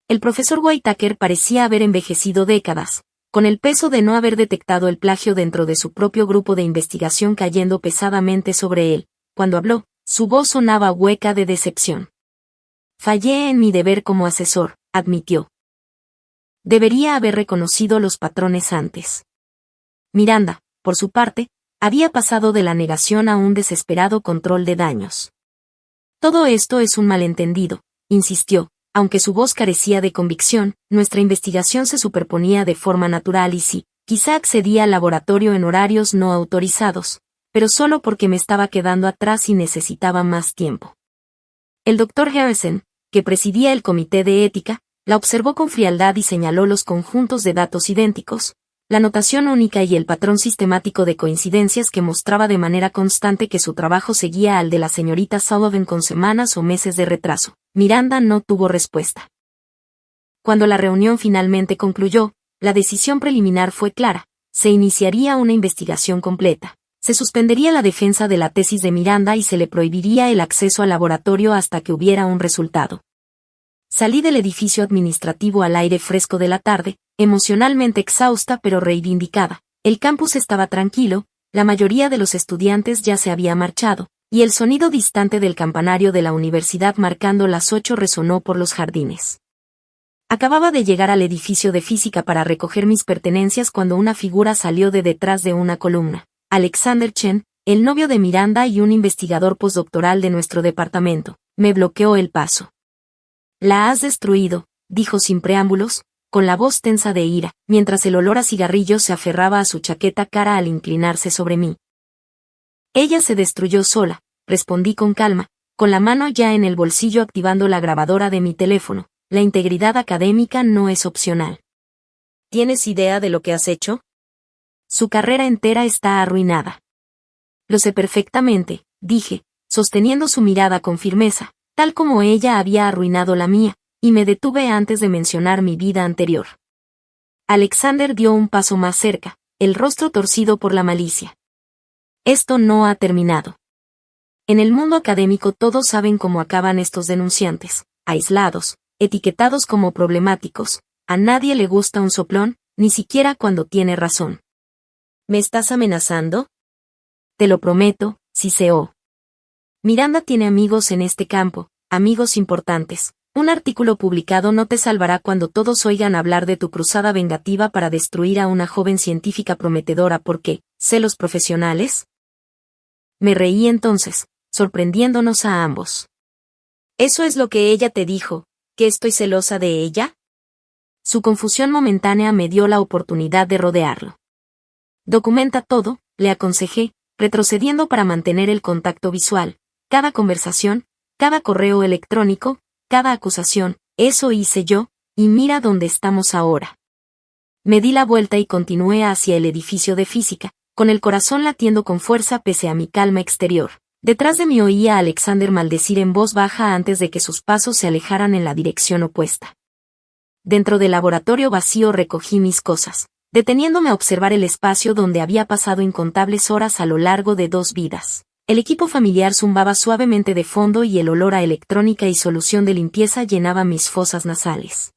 El profesor Whitaker parecía haber envejecido décadas, con el peso de no haber detectado el plagio dentro de su propio grupo de investigación cayendo pesadamente sobre él. Cuando habló, su voz sonaba hueca de decepción. Fallé en mi deber como asesor, admitió. Debería haber reconocido los patrones antes. Miranda, por su parte, había pasado de la negación a un desesperado control de daños. Todo esto es un malentendido, insistió. Aunque su voz carecía de convicción, nuestra investigación se superponía de forma natural y sí, quizá accedía al laboratorio en horarios no autorizados, pero solo porque me estaba quedando atrás y necesitaba más tiempo. El Dr. Harrison, que presidía el comité de ética, la observó con frialdad y señaló los conjuntos de datos idénticos, la notación única y el patrón sistemático de coincidencias que mostraba de manera constante que su trabajo seguía al de la señorita Sullivan con semanas o meses de retraso. Miranda no tuvo respuesta. Cuando la reunión finalmente concluyó, la decisión preliminar fue clara: se iniciaría una investigación completa. Se suspendería la defensa de la tesis de Miranda y se le prohibiría el acceso al laboratorio hasta que hubiera un resultado. Salí del edificio administrativo al aire fresco de la tarde, emocionalmente exhausta pero reivindicada. El campus estaba tranquilo, la mayoría de los estudiantes ya se había marchado, y el sonido distante del campanario de la universidad marcando las 8 resonó por los jardines. Acababa de llegar al edificio de física para recoger mis pertenencias cuando una figura salió de detrás de una columna. Alexander Chen, el novio de Miranda y un investigador postdoctoral de nuestro departamento, me bloqueó el paso. «La has destruido», dijo sin preámbulos, con la voz tensa de ira, mientras el olor a cigarrillo se aferraba a su chaqueta cara al inclinarse sobre mí. Ella se destruyó sola, respondí con calma, con la mano ya en el bolsillo activando la grabadora de mi teléfono. La integridad académica no es opcional. ¿Tienes idea de lo que has hecho? Su carrera entera está arruinada. Lo sé perfectamente, dije, sosteniendo su mirada con firmeza, tal como ella había arruinado la mía, y me detuve antes de mencionar mi vida anterior. Alexander dio un paso más cerca, el rostro torcido por la malicia. Esto no ha terminado. En el mundo académico todos saben cómo acaban estos denunciantes, aislados, etiquetados como problemáticos. A nadie le gusta un soplón, ni siquiera cuando tiene razón. ¿Me estás amenazando? Te lo prometo, Ciceo. Miranda tiene amigos en este campo, amigos importantes. Un artículo publicado no te salvará cuando todos oigan hablar de tu cruzada vengativa para destruir a una joven científica prometedora. ¿Por qué? ¿Celos profesionales? Me reí entonces, sorprendiéndonos a ambos. ¿Eso es lo que ella te dijo, que estoy celosa de ella? Su confusión momentánea me dio la oportunidad de rodearlo. Documenta todo, le aconsejé, retrocediendo para mantener el contacto visual. Cada conversación, cada correo electrónico, cada acusación, eso hice yo, y mira dónde estamos ahora. Me di la vuelta y continué hacia el edificio de física, con el corazón latiendo con fuerza pese a mi calma exterior. Detrás de mí oía a Alexander maldecir en voz baja antes de que sus pasos se alejaran en la dirección opuesta. Dentro del laboratorio vacío recogí mis cosas, deteniéndome a observar el espacio donde había pasado incontables horas a lo largo de 2 vidas. El equipo familiar zumbaba suavemente de fondo y el olor a electrónica y solución de limpieza llenaba mis fosas nasales.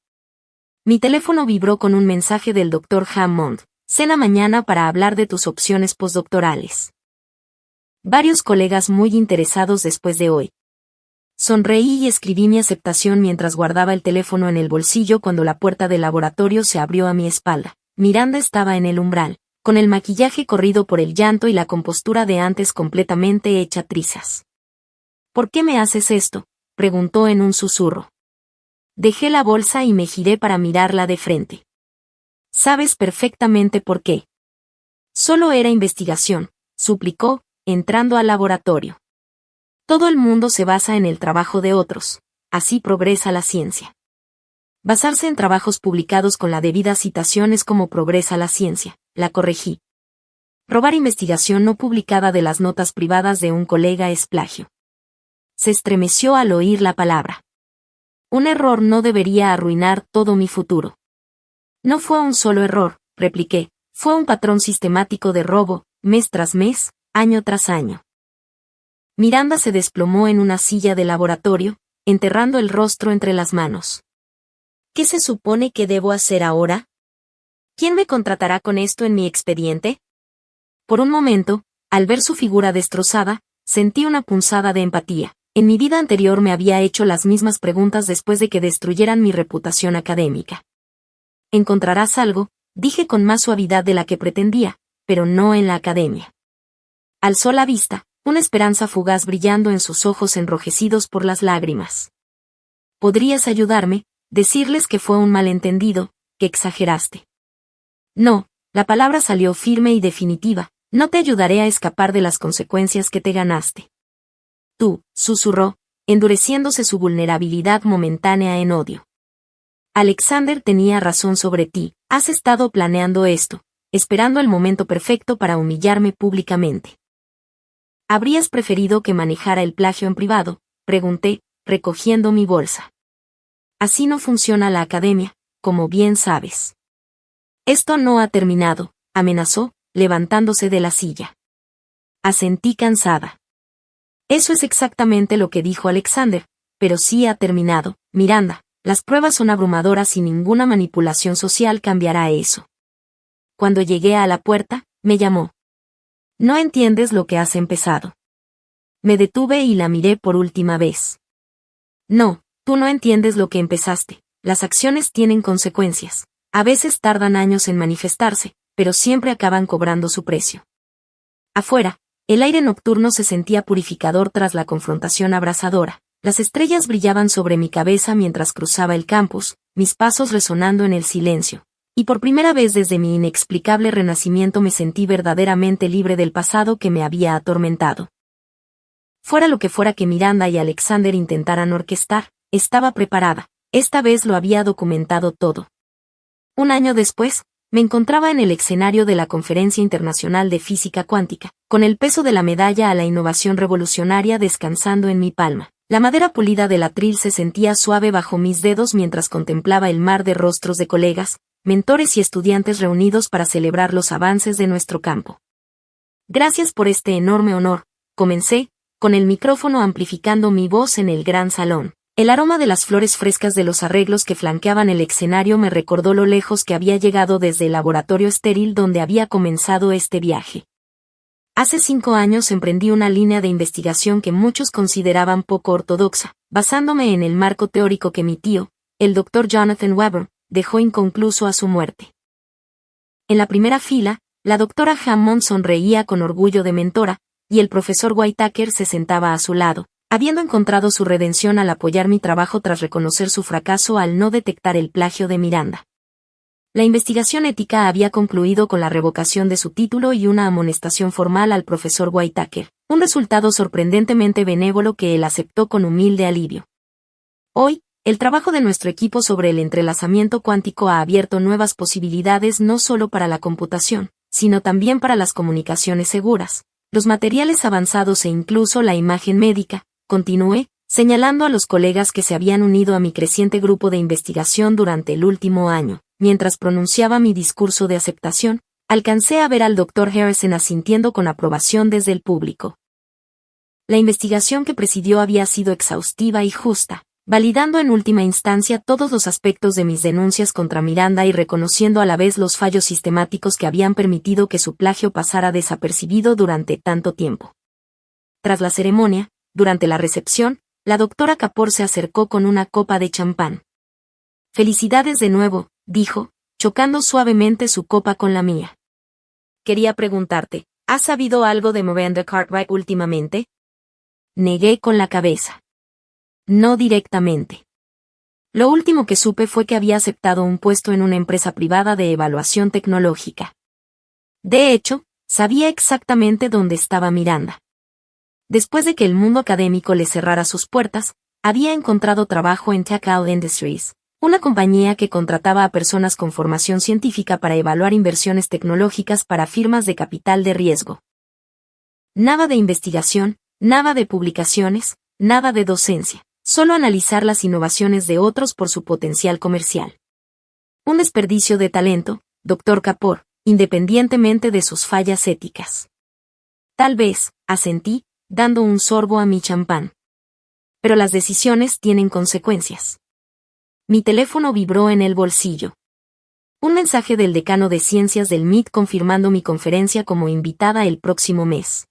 Mi teléfono vibró con un mensaje del Dr. Hammond. Cena mañana para hablar de tus opciones postdoctorales. Varios colegas muy interesados después de hoy. Sonreí y escribí mi aceptación mientras guardaba el teléfono en el bolsillo cuando la puerta del laboratorio se abrió a mi espalda. Miranda estaba en el umbral, con el maquillaje corrido por el llanto y la compostura de antes completamente hecha trizas. ¿Por qué me haces esto?, preguntó en un susurro. Dejé la bolsa y me giré para mirarla de frente. Sabes perfectamente por qué. Solo era investigación, suplicó, entrando al laboratorio. Todo el mundo se basa en el trabajo de otros, así progresa la ciencia. Basarse en trabajos publicados con la debida citación es como progresa la ciencia, la corregí. Robar investigación no publicada de las notas privadas de un colega es plagio. Se estremeció al oír la palabra. Un error no debería arruinar todo mi futuro. No fue un solo error, repliqué, fue un patrón sistemático de robo, mes tras mes, año tras año. Miranda se desplomó en una silla de laboratorio, enterrando el rostro entre las manos. ¿Qué se supone que debo hacer ahora? ¿Quién me contratará con esto en mi expediente? Por un momento, al ver su figura destrozada, sentí una punzada de empatía. En mi vida anterior me había hecho las mismas preguntas después de que destruyeran mi reputación académica. Encontrarás algo, dije con más suavidad de la que pretendía, pero no en la academia. Alzó la vista, una esperanza fugaz brillando en sus ojos enrojecidos por las lágrimas. ¿Podrías ayudarme, decirles que fue un malentendido, que exageraste? No, la palabra salió firme y definitiva, no te ayudaré a escapar de las consecuencias que te ganaste. Tú, susurró, endureciéndose su vulnerabilidad momentánea en odio. Alexander tenía razón sobre ti, has estado planeando esto, esperando el momento perfecto para humillarme públicamente. ¿Habrías preferido que manejara el plagio en privado?, pregunté, recogiendo mi bolsa. Así no funciona la academia, como bien sabes. Esto no ha terminado, amenazó, levantándose de la silla. Asentí cansada. Eso es exactamente lo que dijo Alexander, pero sí ha terminado, Miranda, las pruebas son abrumadoras y ninguna manipulación social cambiará eso. Cuando llegué a la puerta, me llamó. No entiendes lo que has empezado. Me detuve y la miré por última vez. No, tú no entiendes lo que empezaste, las acciones tienen consecuencias, a veces tardan años en manifestarse, pero siempre acaban cobrando su precio. Afuera, el aire nocturno se sentía purificador tras la confrontación abrasadora, las estrellas brillaban sobre mi cabeza mientras cruzaba el campus, mis pasos resonando en el silencio, y por primera vez desde mi inexplicable renacimiento me sentí verdaderamente libre del pasado que me había atormentado. Fuera lo que fuera que Miranda y Alexander intentaran orquestar, estaba preparada, esta vez lo había documentado todo. Un año después, me encontraba en el escenario de la Conferencia Internacional de Física Cuántica, con el peso de la medalla a la innovación revolucionaria descansando en mi palma. La madera pulida del atril se sentía suave bajo mis dedos mientras contemplaba el mar de rostros de colegas, mentores y estudiantes reunidos para celebrar los avances de nuestro campo. Gracias por este enorme honor, comencé, con el micrófono amplificando mi voz en el gran salón. El aroma de las flores frescas de los arreglos que flanqueaban el escenario me recordó lo lejos que había llegado desde el laboratorio estéril donde había comenzado este viaje. Hace 5 años emprendí una línea de investigación que muchos consideraban poco ortodoxa, basándome en el marco teórico que mi tío, el Dr. Jonathan Weber, dejó inconcluso a su muerte. En la primera fila, la doctora Hammond sonreía con orgullo de mentora, y el profesor Whitaker se sentaba a su lado, habiendo encontrado su redención al apoyar mi trabajo tras reconocer su fracaso al no detectar el plagio de Miranda. La investigación ética había concluido con la revocación de su título y una amonestación formal al profesor Whitaker, un resultado sorprendentemente benévolo que él aceptó con humilde alivio. Hoy, el trabajo de nuestro equipo sobre el entrelazamiento cuántico ha abierto nuevas posibilidades no solo para la computación, sino también para las comunicaciones seguras, los materiales avanzados e incluso la imagen médica, continué, señalando a los colegas que se habían unido a mi creciente grupo de investigación durante el último año. Mientras pronunciaba mi discurso de aceptación, alcancé a ver al Dr. Harrison asintiendo con aprobación desde el público. La investigación que presidió había sido exhaustiva y justa, validando en última instancia todos los aspectos de mis denuncias contra Miranda y reconociendo a la vez los fallos sistemáticos que habían permitido que su plagio pasara desapercibido durante tanto tiempo. Tras la ceremonia, durante la recepción, la doctora Kapoor se acercó con una copa de champán. «Felicidades de nuevo», dijo, chocando suavemente su copa con la mía. «Quería preguntarte, ¿has sabido algo de Miranda Cartwright últimamente?» Negué con la cabeza. No directamente. Lo último que supe fue que había aceptado un puesto en una empresa privada de evaluación tecnológica. De hecho, sabía exactamente dónde estaba Miranda. Después de que el mundo académico le cerrara sus puertas, había encontrado trabajo en Tactile Industries, una compañía que contrataba a personas con formación científica para evaluar inversiones tecnológicas para firmas de capital de riesgo. Nada de investigación, nada de publicaciones, nada de docencia. Solo analizar las innovaciones de otros por su potencial comercial. Un desperdicio de talento, Dr. Kapoor, independientemente de sus fallas éticas. Tal vez, asentí, dando un sorbo a mi champán. Pero las decisiones tienen consecuencias. Mi teléfono vibró en el bolsillo. Un mensaje del decano de ciencias del MIT confirmando mi conferencia como invitada el próximo mes.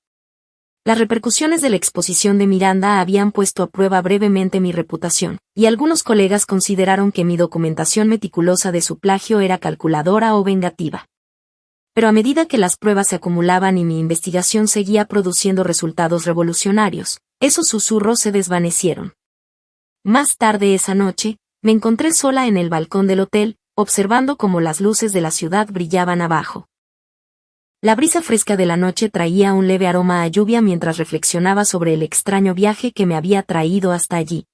Las repercusiones de la exposición de Miranda habían puesto a prueba brevemente mi reputación, y algunos colegas consideraron que mi documentación meticulosa de su plagio era calculadora o vengativa. Pero a medida que las pruebas se acumulaban y mi investigación seguía produciendo resultados revolucionarios, esos susurros se desvanecieron. Más tarde esa noche, me encontré sola en el balcón del hotel, observando cómo las luces de la ciudad brillaban abajo. La brisa fresca de la noche traía un leve aroma a lluvia mientras reflexionaba sobre el extraño viaje que me había traído hasta allí.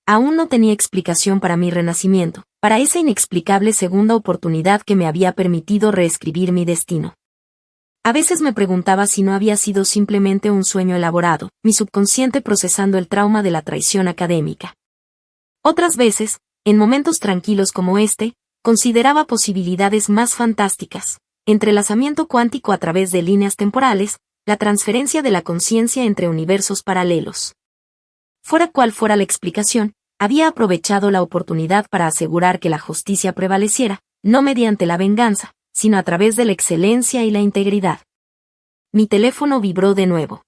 Aún no tenía explicación para mi renacimiento, para esa inexplicable segunda oportunidad que me había permitido reescribir mi destino. A veces me preguntaba si no había sido simplemente un sueño elaborado, mi subconsciente procesando el trauma de la traición académica. Otras veces, en momentos tranquilos como este, consideraba posibilidades más fantásticas. Entrelazamiento cuántico a través de líneas temporales, la transferencia de la conciencia entre universos paralelos. Fuera cual fuera la explicación, había aprovechado la oportunidad para asegurar que la justicia prevaleciera, no mediante la venganza, sino a través de la excelencia y la integridad. Mi teléfono vibró de nuevo.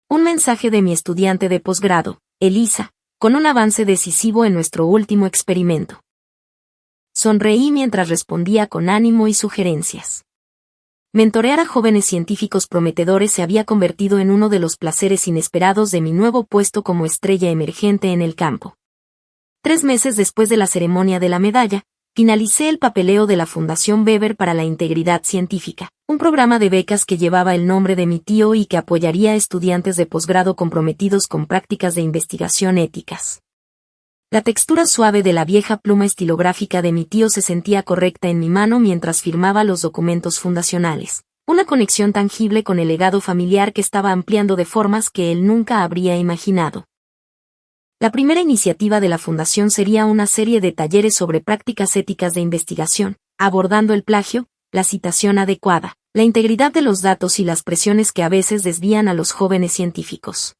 Un mensaje de mi estudiante de posgrado, Elisa, con un avance decisivo en nuestro último experimento. Sonreí mientras respondía con ánimo y sugerencias. Mentorear a jóvenes científicos prometedores se había convertido en uno de los placeres inesperados de mi nuevo puesto como estrella emergente en el campo. 3 meses después de la ceremonia de la medalla, finalicé el papeleo de la Fundación Weber para la Integridad Científica, un programa de becas que llevaba el nombre de mi tío y que apoyaría a estudiantes de posgrado comprometidos con prácticas de investigación éticas. La textura suave de la vieja pluma estilográfica de mi tío se sentía correcta en mi mano mientras firmaba los documentos fundacionales. Una conexión tangible con el legado familiar que estaba ampliando de formas que él nunca habría imaginado. La primera iniciativa de la fundación sería una serie de talleres sobre prácticas éticas de investigación, abordando el plagio, la citación adecuada, la integridad de los datos y las presiones que a veces desvían a los jóvenes científicos.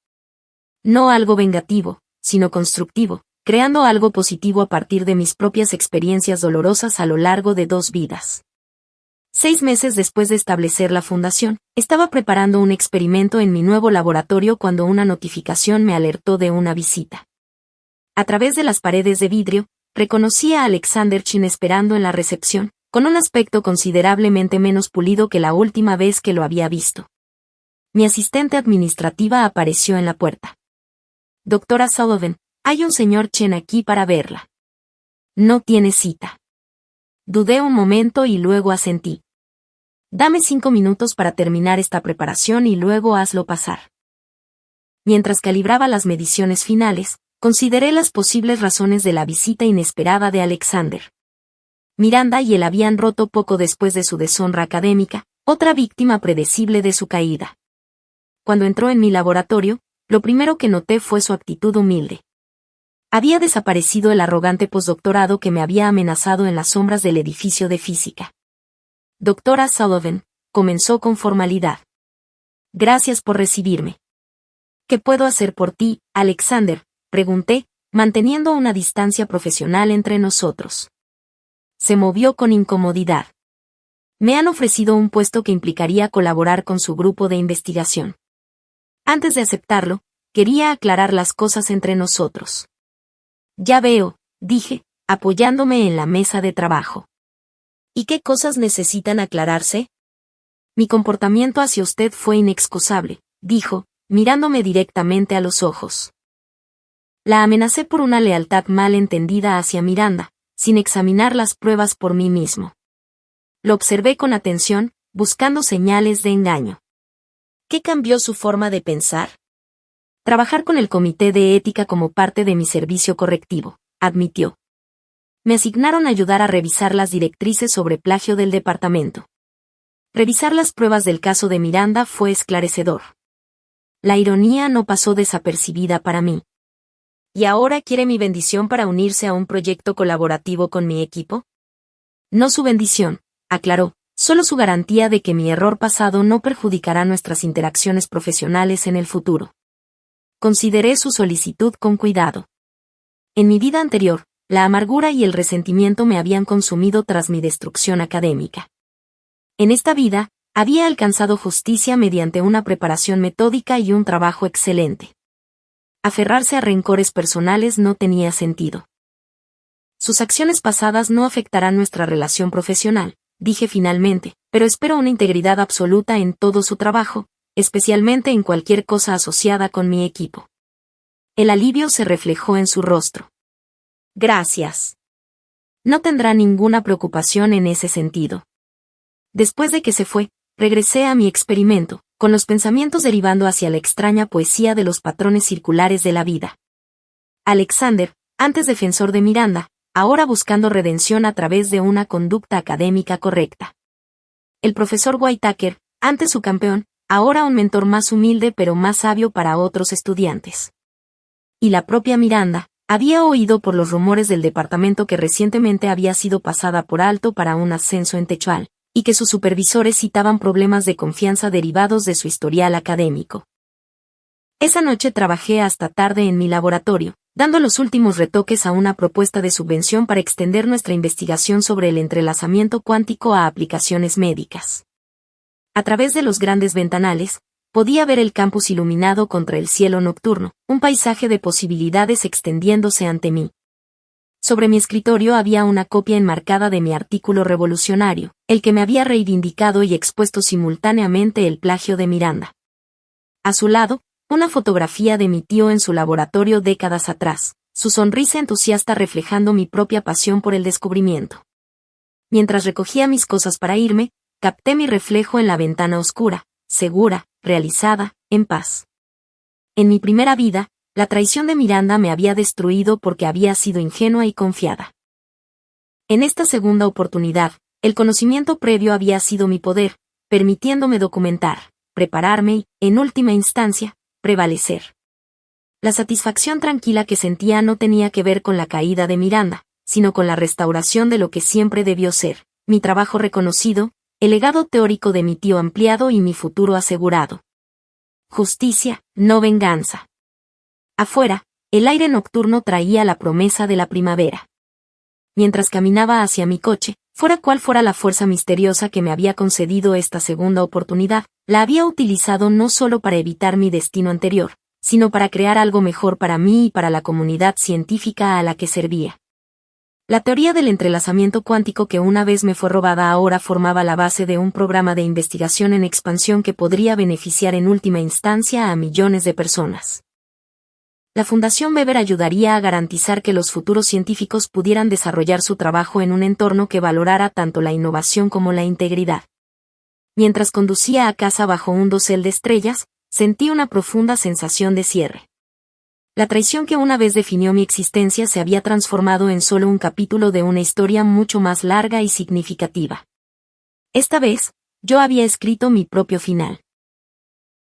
No algo vengativo, sino constructivo, creando algo positivo a partir de mis propias experiencias dolorosas a lo largo de 2 vidas. 6 meses después de establecer la fundación, estaba preparando un experimento en mi nuevo laboratorio cuando una notificación me alertó de una visita. A través de las paredes de vidrio, reconocí a Alexander Chin esperando en la recepción, con un aspecto considerablemente menos pulido que la última vez que lo había visto. Mi asistente administrativa apareció en la puerta. «Doctora Sullivan, hay un señor Chen aquí para verla». «No tiene cita». Dudé un momento y luego asentí. «Dame 5 minutos para terminar esta preparación y luego hazlo pasar». Mientras calibraba las mediciones finales, consideré las posibles razones de la visita inesperada de Alexander. Miranda y él habían roto poco después de su deshonra académica, otra víctima predecible de su caída. Cuando entró en mi laboratorio, lo primero que noté fue su actitud humilde. Había desaparecido el arrogante postdoctorado que me había amenazado en las sombras del edificio de física. «Doctora Sullivan», comenzó con formalidad. «Gracias por recibirme». ¿Qué puedo hacer por ti, Alexander?, pregunté, manteniendo una distancia profesional entre nosotros. Se movió con incomodidad. Me han ofrecido un puesto que implicaría colaborar con su grupo de investigación. Antes de aceptarlo, quería aclarar las cosas entre nosotros. Ya veo, dije, apoyándome en la mesa de trabajo. ¿Y qué cosas necesitan aclararse? Mi comportamiento hacia usted fue inexcusable, dijo, mirándome directamente a los ojos. La amenacé por una lealtad mal entendida hacia Miranda, sin examinar las pruebas por mí mismo. Lo observé con atención, buscando señales de engaño. ¿Qué cambió su forma de pensar? Trabajar con el comité de ética como parte de mi servicio correctivo, admitió. Me asignaron ayudar a revisar las directrices sobre plagio del departamento. Revisar las pruebas del caso de Miranda fue esclarecedor. La ironía no pasó desapercibida para mí. ¿Y ahora quiere mi bendición para unirse a un proyecto colaborativo con mi equipo? No su bendición, aclaró, solo su garantía de que mi error pasado no perjudicará nuestras interacciones profesionales en el futuro. Consideré su solicitud con cuidado. En mi vida anterior, la amargura y el resentimiento me habían consumido tras mi destrucción académica. En esta vida, había alcanzado justicia mediante una preparación metódica y un trabajo excelente. Aferrarse a rencores personales no tenía sentido. Sus acciones pasadas no afectarán nuestra relación profesional, dije finalmente, pero espero una integridad absoluta en todo su trabajo, especialmente en cualquier cosa asociada con mi equipo. El alivio se reflejó en su rostro. Gracias. No tendrá ninguna preocupación en ese sentido. Después de que se fue, regresé a mi experimento, con los pensamientos derivando hacia la extraña poesía de los patrones circulares de la vida. Alexander, antes defensor de Miranda, ahora buscando redención a través de una conducta académica correcta. El profesor Whitaker, antes su campeón, ahora un mentor más humilde pero más sabio para otros estudiantes. Y la propia Miranda, había oído por los rumores del departamento que recientemente había sido pasada por alto para un ascenso en Techual, y que sus supervisores citaban problemas de confianza derivados de su historial académico. Esa noche trabajé hasta tarde en mi laboratorio, dando los últimos retoques a una propuesta de subvención para extender nuestra investigación sobre el entrelazamiento cuántico a aplicaciones médicas. A través de los grandes ventanales, podía ver el campus iluminado contra el cielo nocturno, un paisaje de posibilidades extendiéndose ante mí. Sobre mi escritorio había una copia enmarcada de mi artículo revolucionario, el que me había reivindicado y expuesto simultáneamente el plagio de Miranda. A su lado, una fotografía de mi tío en su laboratorio décadas atrás, su sonrisa entusiasta reflejando mi propia pasión por el descubrimiento. Mientras recogía mis cosas para irme, capté mi reflejo en la ventana oscura, segura, realizada, en paz. En mi primera vida, la traición de Miranda me había destruido porque había sido ingenua y confiada. En esta segunda oportunidad, el conocimiento previo había sido mi poder, permitiéndome documentar, prepararme y, en última instancia, prevalecer. La satisfacción tranquila que sentía no tenía que ver con la caída de Miranda, sino con la restauración de lo que siempre debió ser, mi trabajo reconocido, el legado teórico de mi tío ampliado y mi futuro asegurado. Justicia, no venganza. Afuera, el aire nocturno traía la promesa de la primavera. Mientras caminaba hacia mi coche, fuera cual fuera la fuerza misteriosa que me había concedido esta segunda oportunidad, la había utilizado no solo para evitar mi destino anterior, sino para crear algo mejor para mí y para la comunidad científica a la que servía. La teoría del entrelazamiento cuántico que una vez me fue robada ahora formaba la base de un programa de investigación en expansión que podría beneficiar en última instancia a millones de personas. La Fundación Weber ayudaría a garantizar que los futuros científicos pudieran desarrollar su trabajo en un entorno que valorara tanto la innovación como la integridad. Mientras conducía a casa bajo un dosel de estrellas, sentí una profunda sensación de cierre. La traición que una vez definió mi existencia se había transformado en solo un capítulo de una historia mucho más larga y significativa. Esta vez, yo había escrito mi propio final.